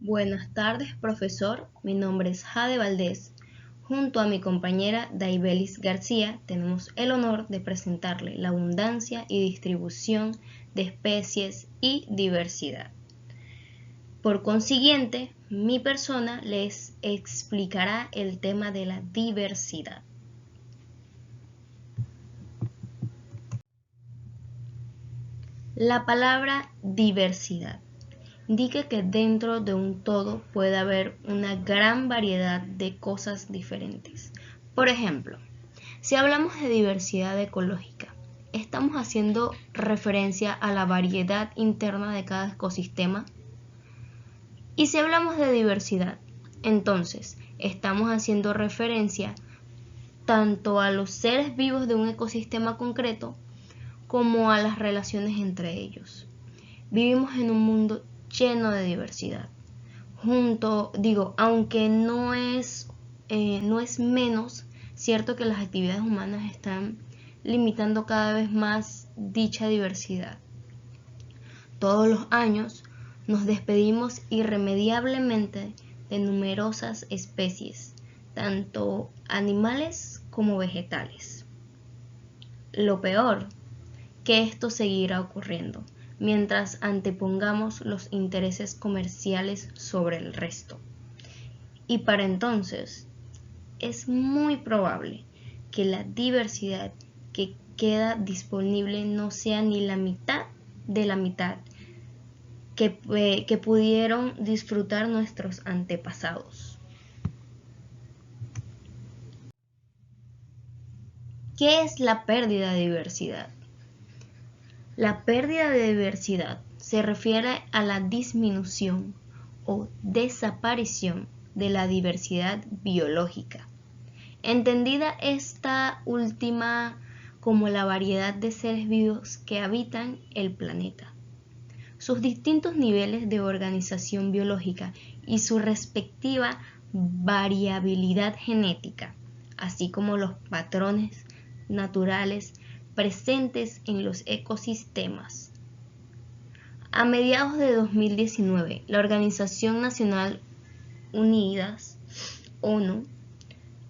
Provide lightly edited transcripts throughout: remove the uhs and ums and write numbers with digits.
Buenas tardes, profesor. Mi nombre es Jade Valdés. Junto a mi compañera Daibelis García, tenemos el honor de presentarle la abundancia y distribución de especies y diversidad. Por consiguiente, mi persona les explicará el tema de la diversidad. La palabra diversidad indica que dentro de un todo puede haber una gran variedad de cosas diferentes. Por ejemplo, si hablamos de diversidad ecológica, estamos haciendo referencia a la variedad interna de cada ecosistema. Y si hablamos de diversidad, entonces estamos haciendo referencia tanto a los seres vivos de un ecosistema concreto como a las relaciones entre ellos. Vivimos en un mundo lleno de diversidad. Aunque no es menos cierto que las actividades humanas están limitando cada vez más dicha diversidad. Todos los años nos despedimos irremediablemente de numerosas especies, tanto animales como vegetales. Lo peor, que esto seguirá ocurriendo mientras antepongamos los intereses comerciales sobre el resto. Y para entonces, es muy probable que la diversidad que queda disponible no sea ni la mitad de la mitad que pudieron disfrutar nuestros antepasados. ¿Qué es la pérdida de diversidad? La pérdida de diversidad se refiere a la disminución o desaparición de la diversidad biológica, entendida esta última como la variedad de seres vivos que habitan el planeta, sus distintos niveles de organización biológica y su respectiva variabilidad genética, así como los patrones naturales presentes en los ecosistemas. A mediados de 2019, la Organización Nacional Unidas, ONU,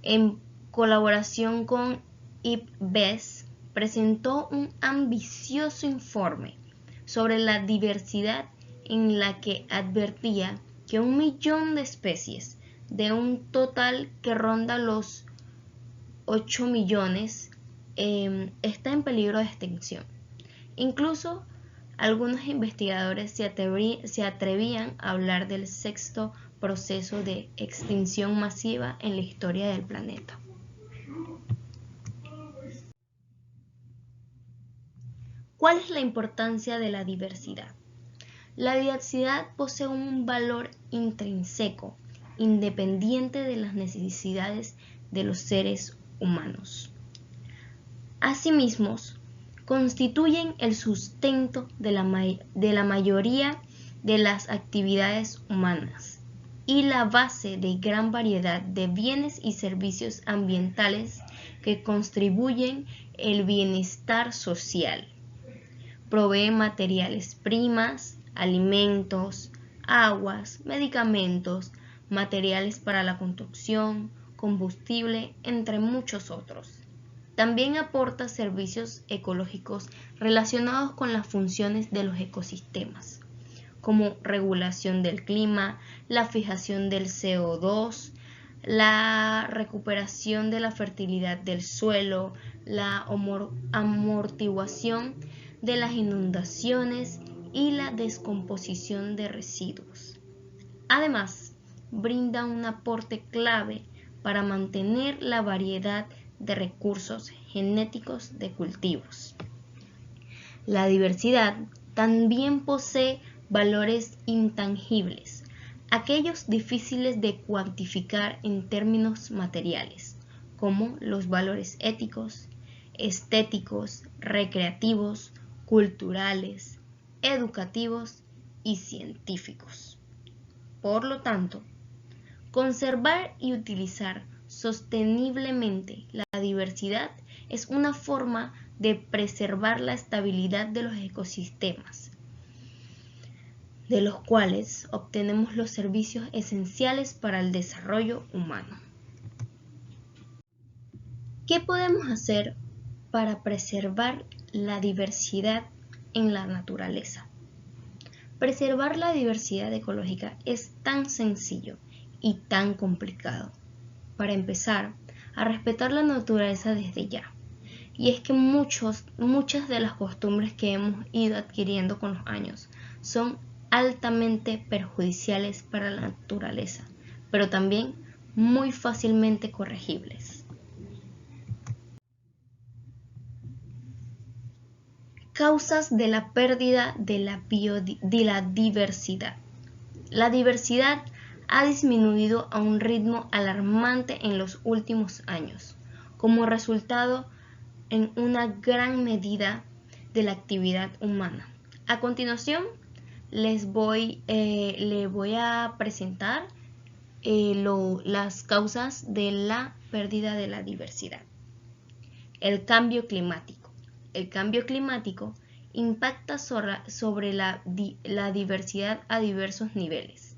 en colaboración con IPBES, presentó un ambicioso informe sobre la diversidad en la que advertía que 1 millón de especies, de un total que ronda los 8 millones, está en peligro de extinción. Incluso algunos investigadores se atrevían a hablar del sexto proceso de extinción masiva en la historia del planeta. ¿Cuál es la importancia de la diversidad? La diversidad posee un valor intrínseco, independiente de las necesidades de los seres humanos. Asimismo, constituyen el sustento de la mayoría de las actividades humanas y la base de gran variedad de bienes y servicios ambientales que contribuyen al bienestar social. Provee materiales primas, alimentos, aguas, medicamentos, materiales para la construcción, combustible, entre muchos otros. También aporta servicios ecológicos relacionados con las funciones de los ecosistemas, como regulación del clima, la fijación del CO2, la recuperación de la fertilidad del suelo, la amortiguación de las inundaciones y la descomposición de residuos. Además, brinda un aporte clave para mantener la variedad de recursos genéticos de cultivos. La diversidad también posee valores intangibles, aquellos difíciles de cuantificar en términos materiales, como los valores éticos, estéticos, recreativos, culturales, educativos y científicos. Por lo tanto, conservar y utilizar sosteniblemente la diversidad es una forma de preservar la estabilidad de los ecosistemas, de los cuales obtenemos los servicios esenciales para el desarrollo humano. ¿Qué podemos hacer para preservar la diversidad en la naturaleza? Preservar la diversidad ecológica es tan sencillo y tan complicado. Para empezar, a respetar la naturaleza desde ya. Y es que muchas de las costumbres que hemos ido adquiriendo con los años son altamente perjudiciales para la naturaleza, pero también muy fácilmente corregibles. Causas de la pérdida de la diversidad. La diversidad ha disminuido a un ritmo alarmante en los últimos años, como resultado en una gran medida de la actividad humana. A continuación, le voy a presentar las causas de la pérdida de la diversidad. El cambio climático. El cambio climático impacta sobre la diversidad a diversos niveles.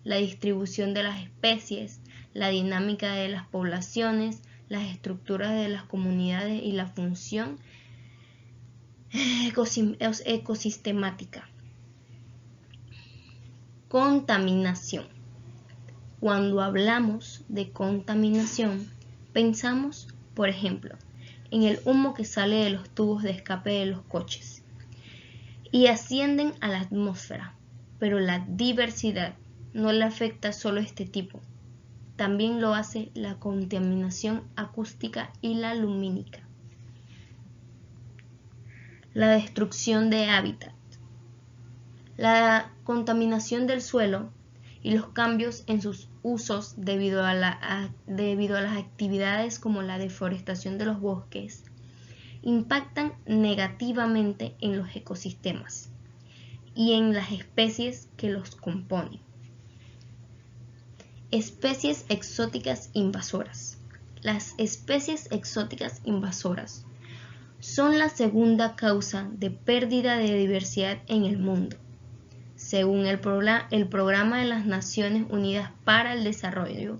La distribución de las especies, la dinámica de las poblaciones, las estructuras de las comunidades y la función ecosistemática. Contaminación. Cuando hablamos de contaminación, pensamos, por ejemplo, en el humo que sale de los tubos de escape de los coches y ascienden a la atmósfera, pero la diversidad no le afecta solo a este tipo, también lo hace la contaminación acústica y la lumínica. La destrucción de hábitat. La contaminación del suelo y los cambios en sus usos debido a las actividades como la deforestación de los bosques impactan negativamente en los ecosistemas y en las especies que los componen. Especies exóticas invasoras. Las especies exóticas invasoras son la segunda causa de pérdida de diversidad en el mundo. Según el Programa de las Naciones Unidas para el Desarrollo,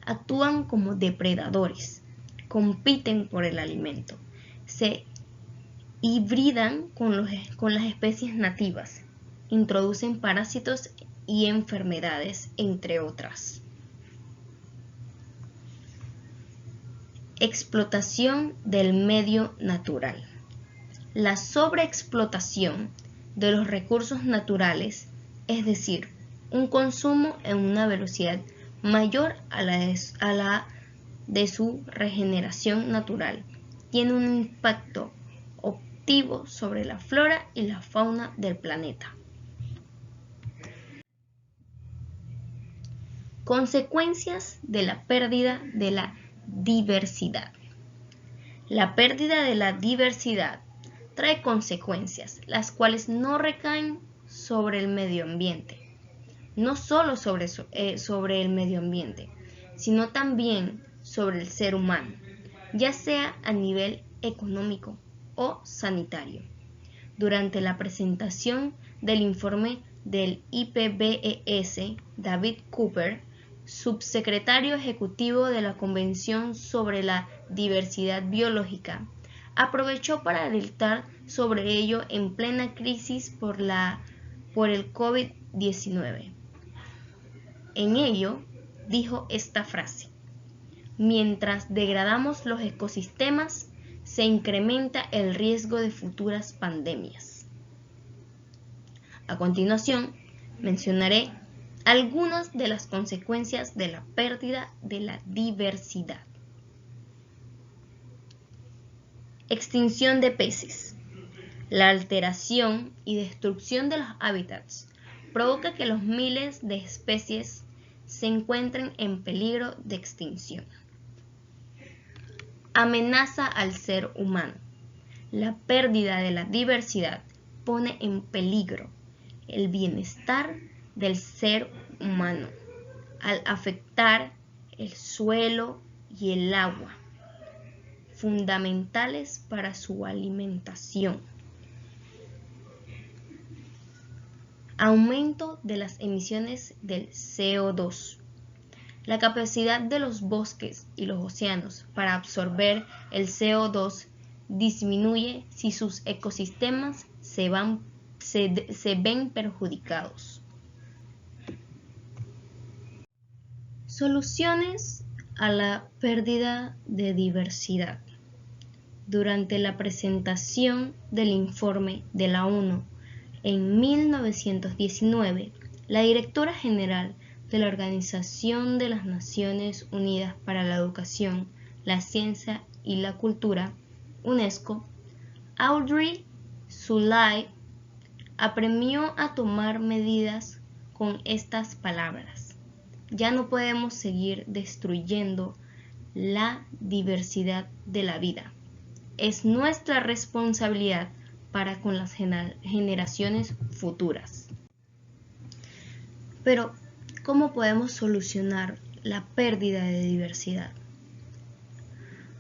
actúan como depredadores, compiten por el alimento, se hibridan con las especies nativas, introducen parásitos y enfermedades, entre otras. Explotación del medio natural. La sobreexplotación de los recursos naturales, es decir, un consumo en una velocidad mayor a la de su regeneración natural, tiene un impacto obtivo sobre la flora y la fauna del planeta. Consecuencias de la pérdida de la diversidad. La pérdida de la diversidad trae consecuencias, las cuales no recaen sobre el medio ambiente, no solo sobre el medio ambiente, sino también sobre el ser humano, ya sea a nivel económico o sanitario. Durante la presentación del informe del IPBES, David Cooper, subsecretario ejecutivo de la Convención sobre la Diversidad Biológica, aprovechó para alertar sobre ello en plena crisis por el COVID-19. En ello, dijo esta frase: mientras degradamos los ecosistemas, se incrementa el riesgo de futuras pandemias. A continuación, mencionaré algunas de las consecuencias de la pérdida de la diversidad. Extinción de peces. La alteración y destrucción de los hábitats provoca que los miles de especies se encuentren en peligro de extinción. Amenaza al ser humano. La pérdida de la diversidad pone en peligro el bienestar del ser humano al afectar el suelo y el agua, fundamentales para su alimentación. aumento de las emisiones del CO2. La capacidad de los bosques y los océanos para absorber el CO2 disminuye si sus ecosistemas se ven perjudicados. Soluciones a la pérdida de diversidad. Durante la presentación del informe de la ONU en 1919, la directora general de la Organización de las Naciones Unidas para la Educación, la Ciencia y la Cultura, UNESCO, Audrey Azoulay, apremió a tomar medidas con estas palabras: ya no podemos seguir destruyendo la diversidad de la vida. Es nuestra responsabilidad para con las generaciones futuras. Pero, ¿cómo podemos solucionar la pérdida de diversidad?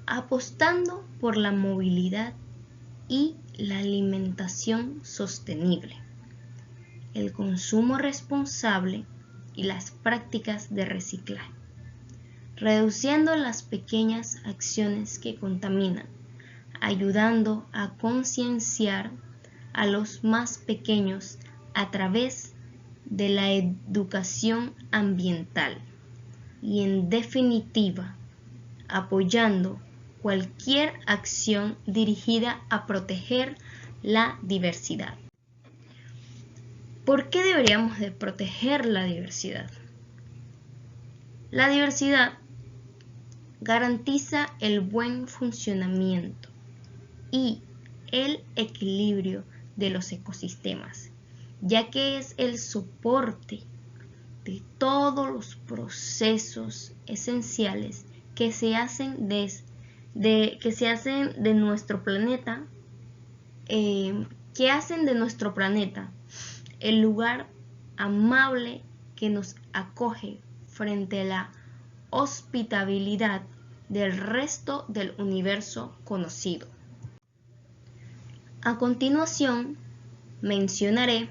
Apostando por la movilidad y la alimentación sostenible, el consumo responsable y las prácticas de reciclaje, reduciendo las pequeñas acciones que contaminan, ayudando a concienciar a los más pequeños a través de la educación ambiental y, en definitiva, apoyando cualquier acción dirigida a proteger la diversidad. ¿Por qué deberíamos de proteger la diversidad? La diversidad garantiza el buen funcionamiento y el equilibrio de los ecosistemas, ya que es el soporte de todos los procesos esenciales que se hacen de nuestro planeta, que hacen de nuestro planeta el lugar amable que nos acoge frente a la hospitabilidad del resto del universo conocido. A continuación, mencionaré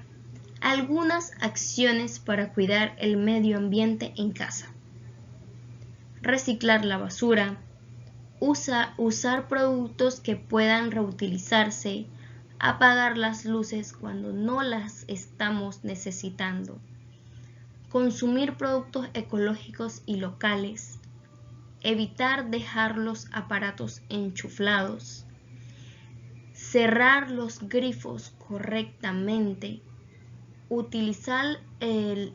algunas acciones para cuidar el medio ambiente en casa. Reciclar la basura, usar productos que puedan reutilizarse, apagar las luces cuando no las estamos necesitando, consumir productos ecológicos y locales, evitar dejar los aparatos enchufados, cerrar los grifos correctamente, utilizar el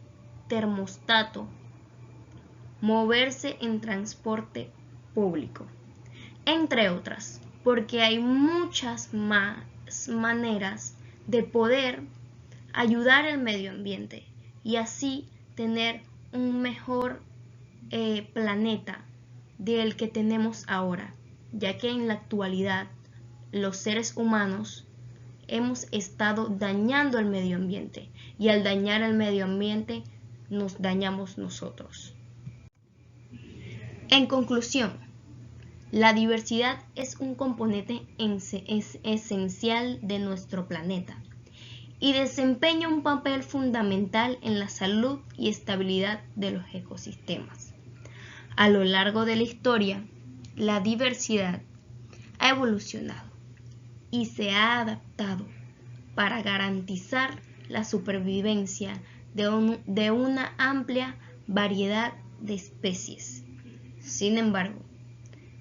termostato, moverse en transporte público, entre otras, porque hay muchas más maneras de poder ayudar al medio ambiente y así tener un mejor planeta del que tenemos ahora, ya que en la actualidad los seres humanos hemos estado dañando el medio ambiente y al dañar el medio ambiente nos dañamos nosotros. En conclusión, la diversidad es un componente esencial de nuestro planeta y desempeña un papel fundamental en la salud y estabilidad de los ecosistemas. A lo largo de la historia, la diversidad ha evolucionado y se ha adaptado para garantizar la supervivencia de una amplia variedad de especies. Sin embargo,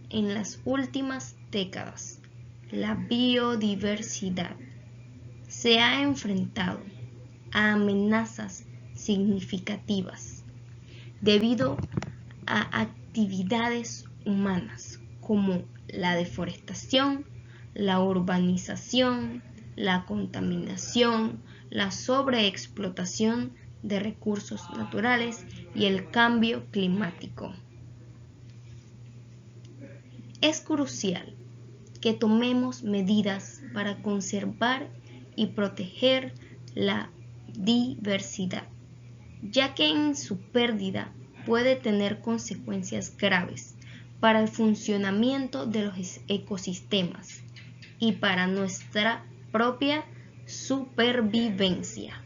en las últimas décadas, la biodiversidad se ha enfrentado a amenazas significativas debido a actividades humanas como la deforestación, la urbanización, la contaminación, la sobreexplotación de recursos naturales y el cambio climático. Es crucial que tomemos medidas para conservar y proteger la diversidad, ya que en su pérdida puede tener consecuencias graves para el funcionamiento de los ecosistemas y para nuestra propia supervivencia.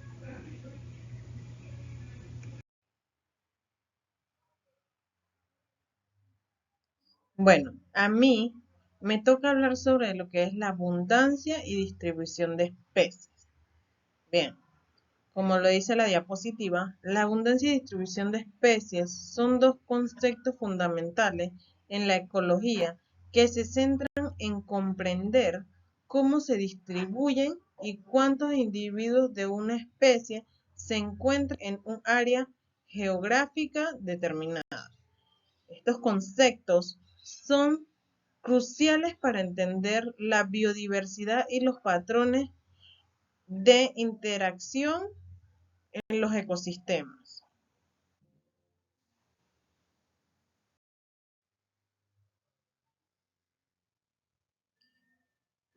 Bueno, a mí me toca hablar sobre lo que es la abundancia y distribución de especies. Bien, como lo dice la diapositiva, la abundancia y distribución de especies son dos conceptos fundamentales en la ecología que se centran en comprender cómo se distribuyen y cuántos individuos de una especie se encuentran en un área geográfica determinada. Estos conceptos son cruciales para entender la biodiversidad y los patrones de interacción en los ecosistemas.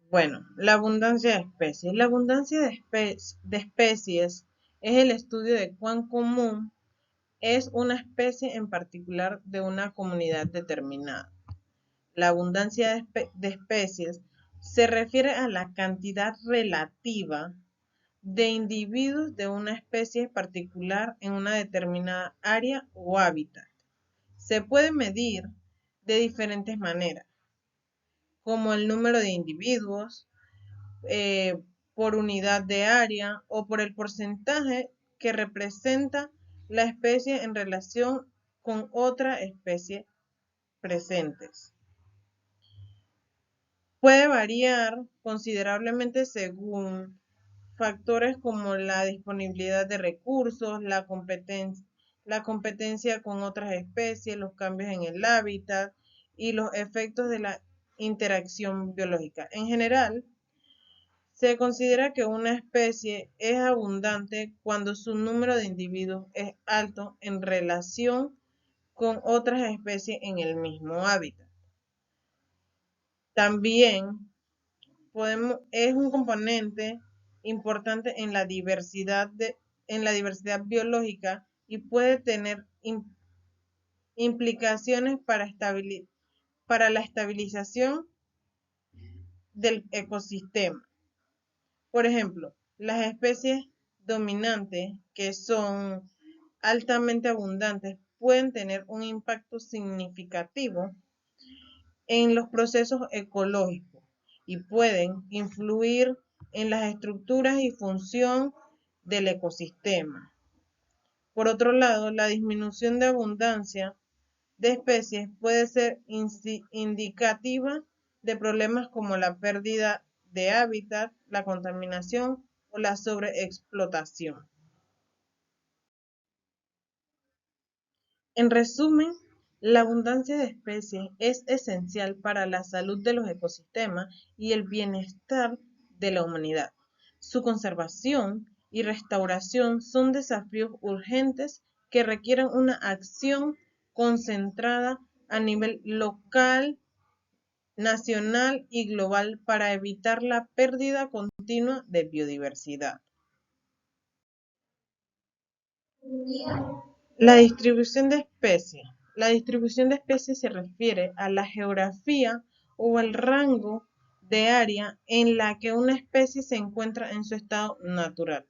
Bueno, la abundancia de especies. La abundancia de especies es el estudio de cuán común es una especie en particular de una comunidad determinada. La abundancia de especies se refiere a la cantidad relativa de individuos de una especie particular en una determinada área o hábitat. Se puede medir de diferentes maneras, como el número de individuos, eh, por unidad de área o por el porcentaje que representa la especie en relación con otra especie presentes. Puede variar considerablemente según factores como la disponibilidad de recursos, la competencia con otras especies, los cambios en el hábitat y los efectos de la interacción biológica. En general, se considera que una especie es abundante cuando su número de individuos es alto en relación con otras especies en el mismo hábitat. También es un componente importante en la diversidad biológica y puede tener implicaciones para la estabilización del ecosistema. Por ejemplo, las especies dominantes que son altamente abundantes pueden tener un impacto significativo en los procesos ecológicos y pueden influir en las estructuras y función del ecosistema. Por otro lado, la disminución de abundancia de especies puede ser indicativa de problemas como la pérdida de hábitat, la contaminación o la sobreexplotación. En resumen, la abundancia de especies es esencial para la salud de los ecosistemas y el bienestar de la humanidad. Su conservación y restauración son desafíos urgentes que requieren una acción concentrada a nivel local, nacional y global para evitar la pérdida continua de biodiversidad. La distribución de especies. La distribución de especies se refiere a la geografía o el rango de área en la que una especie se encuentra en su estado natural.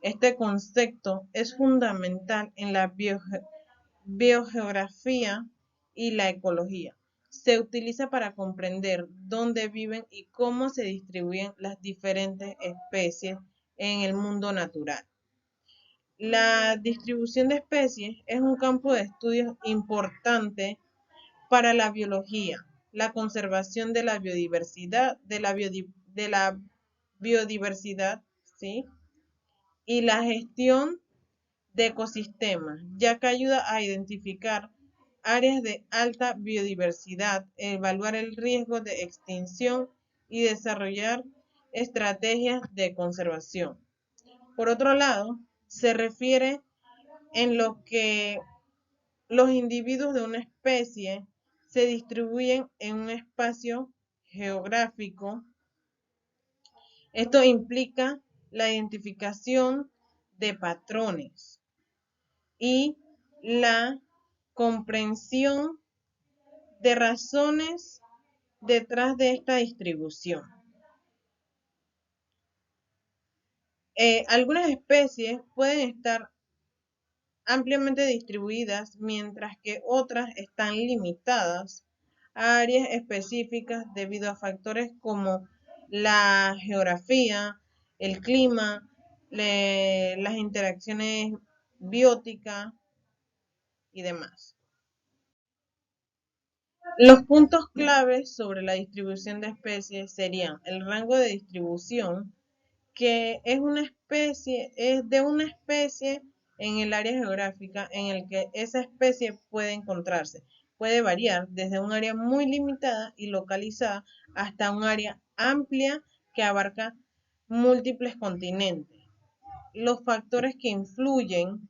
Este concepto es fundamental en la biogeografía y la ecología. Se utiliza para comprender dónde viven y cómo se distribuyen las diferentes especies en el mundo natural. La distribución de especies es un campo de estudio importante para la biología, la conservación de la biodiversidad, ¿sí? Y la gestión de ecosistemas, ya que ayuda a identificar áreas de alta biodiversidad, evaluar el riesgo de extinción y desarrollar estrategias de conservación. Por otro lado, se refiere en lo que los individuos de una especie se distribuyen en un espacio geográfico. Esto implica la identificación de patrones y la comprensión de razones detrás de esta distribución. Algunas especies pueden estar ampliamente distribuidas, mientras que otras están limitadas áreas específicas debido a factores como la geografía, el clima, las interacciones bióticas y demás. Los puntos claves sobre la distribución de especies serían el rango de distribución, que es de una especie en el área geográfica en el que esa especie puede encontrarse. Puede variar desde un área muy limitada y localizada hasta un área amplia que abarca múltiples continentes. Los factores que influyen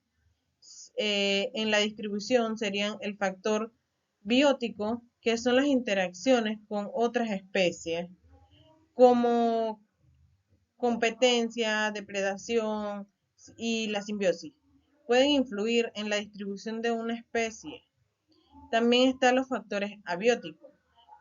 en la distribución serían el factor biótico, que son las interacciones con otras especies, como competencia, depredación y la simbiosis. Pueden influir en la distribución de una especie. También están los factores abióticos,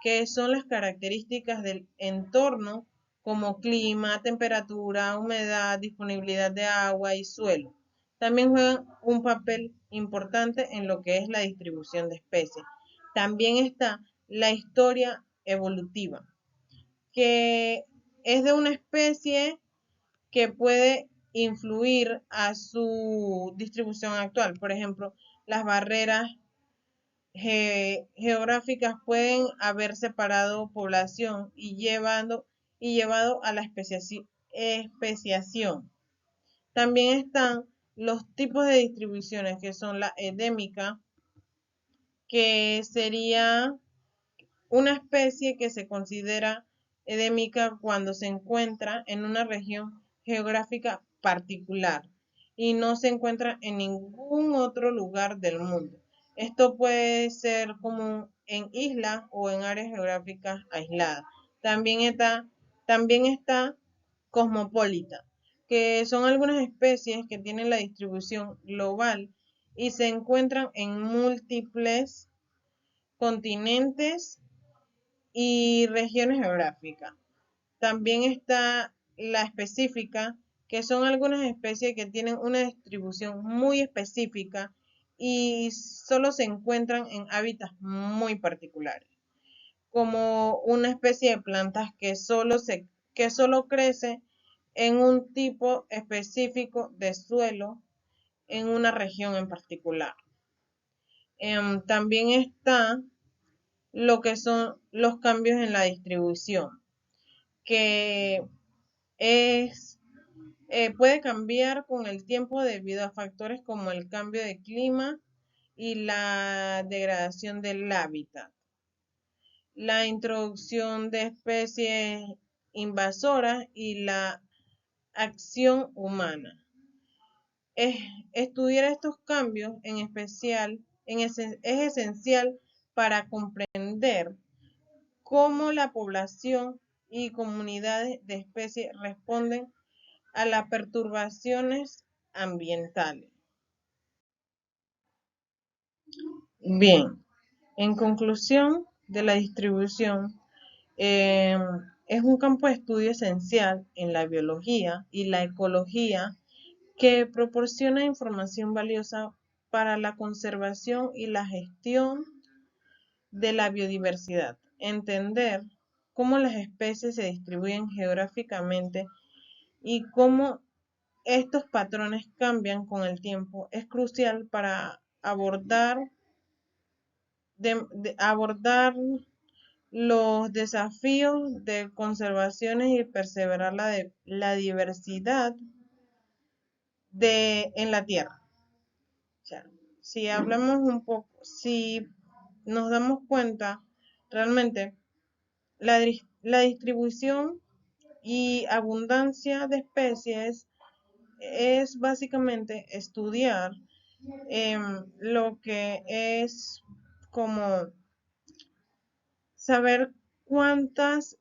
que son las características del entorno como clima, temperatura, humedad, disponibilidad de agua y suelo. También juegan un papel importante en lo que es la distribución de especies. También está la historia evolutiva, que es de una especie que puede influir a su distribución actual. Por ejemplo, las barreras geográficas pueden haber separado población y llevado a la especiación. También están los tipos de distribuciones, que son la endémica, que sería una especie que se considera endémica cuando se encuentra en una región geográfica particular y no se encuentra en ningún otro lugar del mundo. Esto puede ser común en islas o en áreas geográficas aisladas. También está cosmopolita, que son algunas especies que tienen la distribución global y se encuentran en múltiples continentes y regiones geográficas. También está la específica, que son algunas especies que tienen una distribución muy específica y solo se encuentran en hábitats muy particulares, como una especie de plantas que solo crece en un tipo específico de suelo en una región en particular. También está lo que son los cambios en la distribución, que es, puede cambiar con el tiempo debido a factores como el cambio de clima y la degradación del hábitat, la introducción de especies invasoras y la acción humana. Estudiar estos cambios en especial es esencial para comprender cómo la población y comunidades de especies responden a las perturbaciones ambientales. Bien, en conclusión de la distribución, eh, es un campo de estudio esencial en la biología y la ecología que proporciona información valiosa para la conservación y la gestión de la biodiversidad. Entender cómo las especies se distribuyen geográficamente y cómo estos patrones cambian con el tiempo es crucial para abordar los desafíos de conservación y preservar la diversidad en la Tierra. O sea, si hablamos un poco, si nos damos cuenta, realmente la distribución y abundancia de especies es básicamente estudiar lo que es como saber cuántas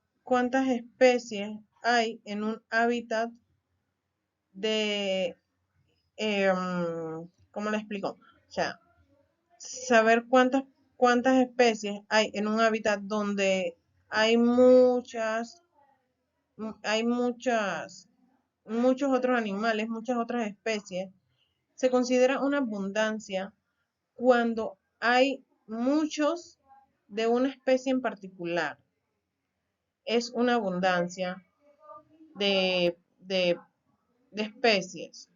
especies hay en un hábitat de, ¿cómo le explico? O sea, saber cuántas especies hay en un hábitat donde hay muchos otros animales, muchas otras especies. Se considera una abundancia cuando hay de una especie en particular es una abundancia de especies.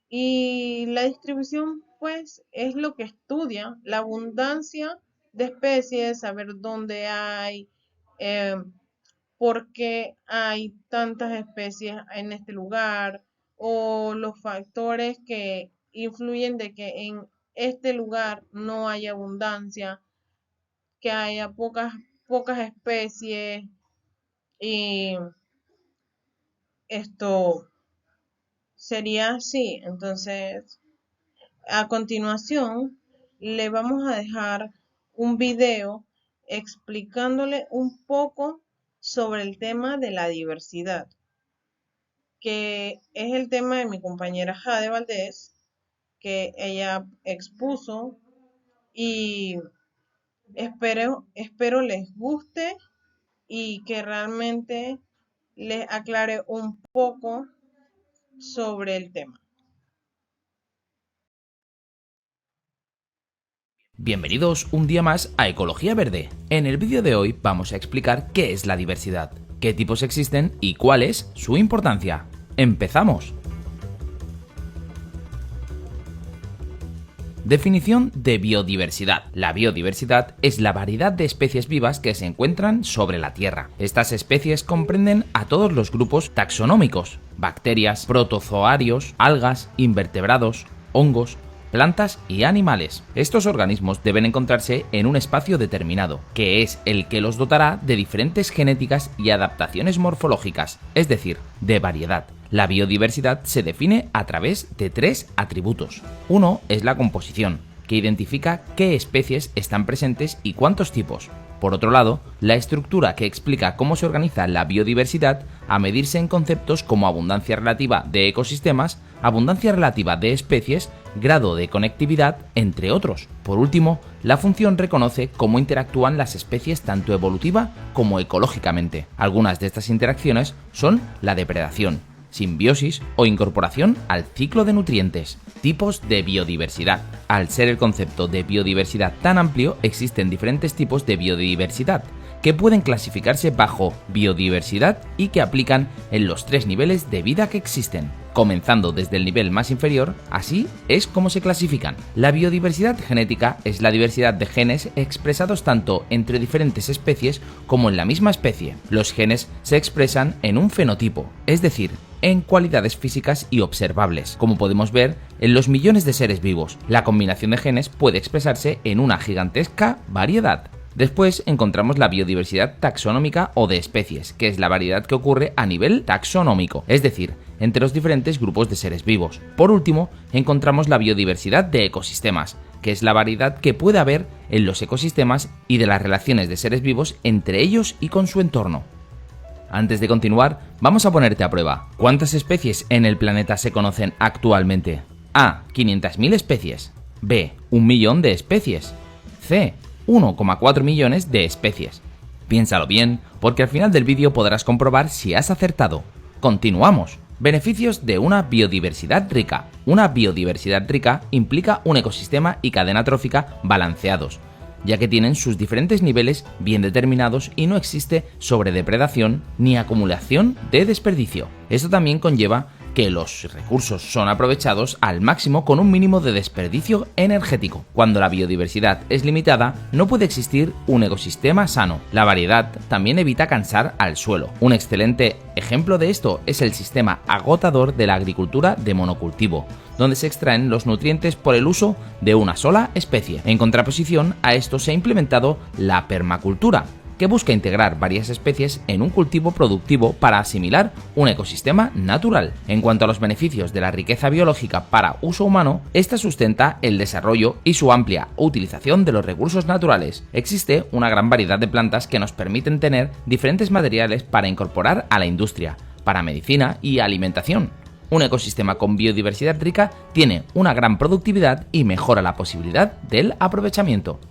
Y la distribución, pues, es lo que estudia la abundancia de especies, saber dónde hay, eh, por qué hay tantas especies en este lugar, o los factores que influyen de que en este lugar no haya abundancia, que haya pocas especies, y esto sería así. Entonces, a continuación, le vamos a dejar un video explicándole un poco sobre el tema de la diversidad, que es el tema de mi compañera Jade Valdés, que ella expuso, y espero les guste y que realmente les aclare un poco sobre el tema. Bienvenidos un día más a Ecología Verde. En el vídeo de hoy vamos a explicar qué es la diversidad, qué tipos existen y cuál es su importancia. ¡Empezamos! Definición de biodiversidad. La biodiversidad es la variedad de especies vivas que se encuentran sobre la Tierra. Estas especies comprenden a todos los grupos taxonómicos: bacterias, protozoarios, algas, invertebrados, hongos, plantas y animales. Estos organismos deben encontrarse en un espacio determinado, que es el que los dotará de diferentes genéticas y adaptaciones morfológicas, es decir, de variedad. La biodiversidad se define a través de tres atributos. Uno es la composición, que identifica qué especies están presentes y cuántos tipos. Por otro lado, la estructura, que explica cómo se organiza la biodiversidad, a medirse en conceptos como abundancia relativa de ecosistemas, abundancia relativa de especies, grado de conectividad, entre otros. Por último, la función reconoce cómo interactúan las especies tanto evolutiva como ecológicamente. Algunas de estas interacciones son la depredación, simbiosis o incorporación al ciclo de nutrientes. Tipos de biodiversidad. Al ser el concepto de biodiversidad tan amplio, existen diferentes tipos de biodiversidad que pueden clasificarse bajo biodiversidad y que aplican en los tres niveles de vida que existen. Comenzando desde el nivel más inferior, así es como se clasifican. La biodiversidad genética es la diversidad de genes expresados tanto entre diferentes especies como en la misma especie. Los genes se expresan en un fenotipo, es decir, en cualidades físicas y observables, como podemos ver en los millones de seres vivos. La combinación de genes puede expresarse en una gigantesca variedad. Después encontramos la biodiversidad taxonómica o de especies, que es la variedad que ocurre a nivel taxonómico, es decir, entre los diferentes grupos de seres vivos. Por último, encontramos la biodiversidad de ecosistemas, que es la variedad que puede haber en los ecosistemas y de las relaciones de seres vivos entre ellos y con su entorno. Antes de continuar, vamos a ponerte a prueba. ¿Cuántas especies en el planeta se conocen actualmente? A. 500.000 especies. B. 1 millón de especies. C. 1,4 millones de especies. Piénsalo bien, porque al final del vídeo podrás comprobar si has acertado. Continuamos. Beneficios de una biodiversidad rica. Una biodiversidad rica implica un ecosistema y cadena trófica balanceados, ya que tienen sus diferentes niveles bien determinados y no existe sobredepredación ni acumulación de desperdicio. Esto también conlleva que los recursos son aprovechados al máximo con un mínimo de desperdicio energético. Cuando la biodiversidad es limitada, no puede existir un ecosistema sano. La variedad también evita cansar al suelo. Un excelente ejemplo de esto es el sistema agotador de la agricultura de monocultivo, donde se extraen los nutrientes por el uso de una sola especie. En contraposición a esto se ha implementado la permacultura, que busca integrar varias especies en un cultivo productivo para asimilar un ecosistema natural. En cuanto a los beneficios de la riqueza biológica para uso humano, esta sustenta el desarrollo y su amplia utilización de los recursos naturales. Existe una gran variedad de plantas que nos permiten tener diferentes materiales para incorporar a la industria, para medicina y alimentación. Un ecosistema con biodiversidad rica tiene una gran productividad y mejora la posibilidad del aprovechamiento.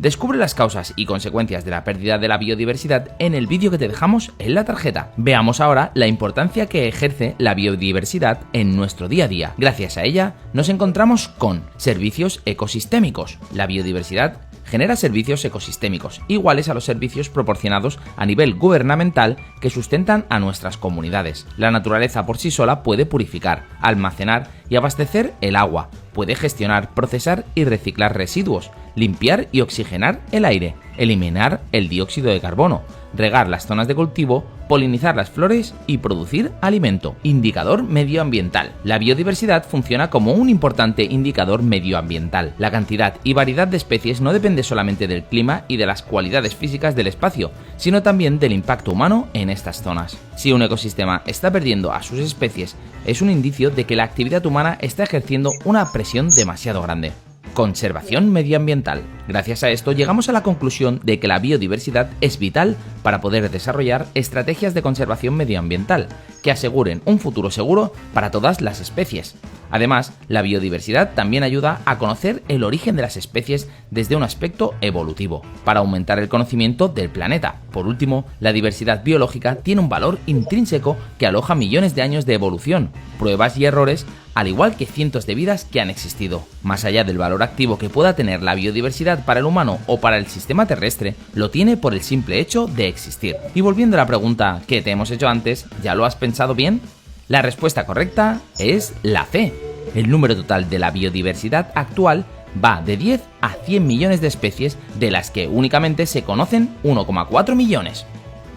Descubre las causas y consecuencias de la pérdida de la biodiversidad en el vídeo que te dejamos en la tarjeta. Veamos ahora la importancia que ejerce la biodiversidad en nuestro día a día. Gracias a ella nos encontramos con servicios ecosistémicos. La biodiversidad genera servicios ecosistémicos, iguales a los servicios proporcionados a nivel gubernamental que sustentan a nuestras comunidades. La naturaleza por sí sola puede purificar, almacenar y abastecer el agua, puede gestionar, procesar y reciclar residuos, limpiar y oxigenar el aire, eliminar el dióxido de carbono, regar las zonas de cultivo, polinizar las flores y producir alimento. Indicador medioambiental. La biodiversidad funciona como un importante indicador medioambiental. La cantidad y variedad de especies no depende solamente del clima y de las cualidades físicas del espacio, sino también del impacto humano en estas zonas. Si un ecosistema está perdiendo a sus especies, es un indicio de que la actividad humana está ejerciendo una presión demasiado grande. Conservación medioambiental. Gracias a esto llegamos a la conclusión de que la biodiversidad es vital para poder desarrollar estrategias de conservación medioambiental que aseguren un futuro seguro para todas las especies. Además, la biodiversidad también ayuda a conocer el origen de las especies desde un aspecto evolutivo, para aumentar el conocimiento del planeta. Por último, la diversidad biológica tiene un valor intrínseco que aloja millones de años de evolución, pruebas y errores, al igual que cientos de vidas que han existido. Más allá del valor activo que pueda tener la biodiversidad para el humano o para el sistema terrestre, lo tiene por el simple hecho de existir. Y volviendo a la pregunta que te hemos hecho antes, ¿ya lo has pensado bien? La respuesta correcta es la C. El número total de la biodiversidad actual va de 10 a 100 millones de especies, de las que únicamente se conocen 1,4 millones.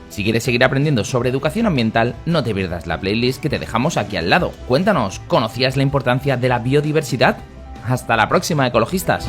Si quieres seguir aprendiendo sobre educación ambiental, no te pierdas la playlist que te dejamos aquí al lado. Cuéntanos, ¿conocías la importancia de la biodiversidad? Hasta la próxima, ecologistas.